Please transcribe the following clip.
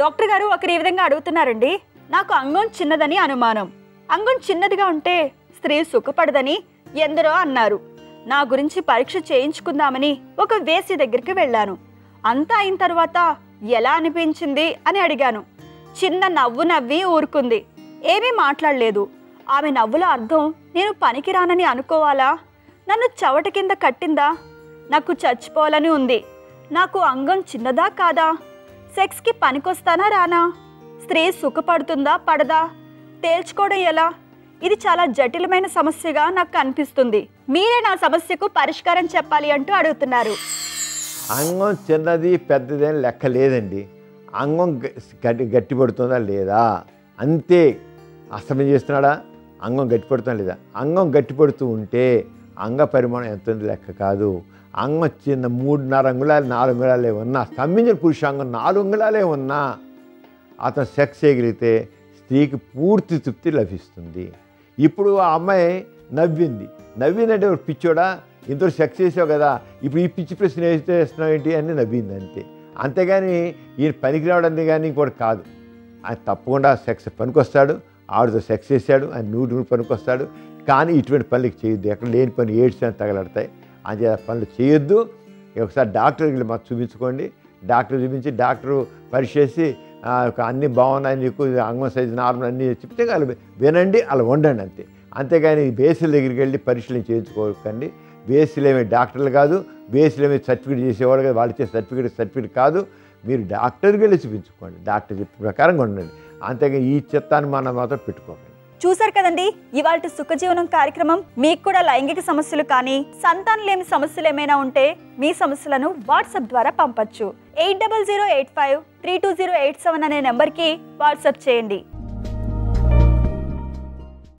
Doctor గారు ఒకరు ఈ విధంగా అడుగుతున్నారండి. నాకు అంగం చిన్నదని అనుమానం. అంగం చిన్నదిగా ఉంటే స్త్రీ సుఖపడదని ఎందరో అన్నారు. నా గురించి పరీక్ష చేయించుకుందామని ఒక వేసి దగ్గరికి వెళ్ళాను. అంతా అయిన తర్వాత ఎలా అనిపించింది అని అడిగాను. చిన్న నవ్వు నవ్వి ఊరుకుంది. ఏమీ మాట్లాడలేదు. ఆమె నవ్వుల అర్థం నేను పనికిరానని అనుకోవాలా? నన్ను చవట కింద కట్టిందా? నాకు చచ్చిపోవాలని ఉంది. నాకు అంగం చిన్నదా కాదా? సెక్స్కి పనికొస్తానా రానా? స్త్రీ సుఖపడుతుందా పడదా తేల్చుకోవడం ఎలా? ఇది చాలా జటిలమైన సమస్యగా నాకు అనిపిస్తుంది. మీరే నా సమస్యకు పరిష్కారం చెప్పాలి అంటూ అడుగుతున్నారు. అంగం చిన్నది పెద్దది అని లెక్క లేదండి. అంగం గట్టిపడుతుందా లేదా అంతే. అస్తమయం చేస్తున్నాడా? అంగం గట్టిపడుతుందా లేదా? అంగం గట్టిపడుతూ ఉంటే అంగ పరిమాణం ఎంత ఉంది లెక్క కాదు. అంగం చిన్న 3.5 అంగుళాలు 4 అంగుళాలే ఉన్నా, స్తంభించిన పురుషాంగం 4 అంగుళాలే ఉన్నా అతను సెక్స్ చేయగలిగితే స్త్రీకి పూర్తి తృప్తి లభిస్తుంది. ఇప్పుడు ఆ అమ్మాయి నవ్విందంటే ఒక పిచ్చోడా, ఇంతవరకు సెక్స్ చేసావు కదా, ఇప్పుడు ఈ పిచ్చి ప్రశ్న వేస్తున్నావు ఏంటి అని నవ్వింది అంతే. అంతేగాని ఈయన పనికి రావడానికి కానీ కూడా కాదు. ఆయన తప్పకుండా సెక్స్ పనికొస్తాడు. ఆవిడతో సెక్స్ చేశాడు, ఆయన 100 పనికొస్తాడు. కానీ ఇటువంటి పనులకి చేయొద్దు. ఎక్కడ లేని పని ఏడ్స్ అని తగలడతాయి. అంతే పనులు చేయొద్దు. ఒకసారి డాక్టర్కి మాకు చూపించుకోండి. డాక్టర్ చూపించి డాక్టరు పరీక్ష చేసి అన్నీ బాగున్నాయి, నీకు అంగం సైజు నార్మల్ అన్నీ చెప్తే అలా వినండి, అలా ఉండండి అంతే. అంతేగాని బేసిల దగ్గరికి వెళ్ళి పరీక్షలు చేయించుకోకండి. బేసిలు ఏమి డాక్టర్లు కాదు, బేసిలు ఏమి సర్టిఫికేట్ చేసేవాళ్ళు కాదు. వాళ్ళు ఇచ్చే సర్టిఫికేట్ కాదు. మీరు డాక్టర్కి వెళ్ళి చూపించుకోండి. డాక్టర్ చెప్పిన ప్రకారంగా ఉండండి. అంతేగాని ఈ చిత్తాన్ని మనం మాత్రం పెట్టుకోకండి. చూసారు కదండి ఇవాల్టి సుఖజీవనం కార్యక్రమం. మీకు కూడా లైంగిక సమస్యలు కానీ సంతానం లేని సమస్యలు ఏమైనా ఉంటే మీ సమస్యలను వాట్సాప్ ద్వారా పంపొచ్చు. 8008532087 అనే నెంబర్కి వాట్సాప్ చేయండి.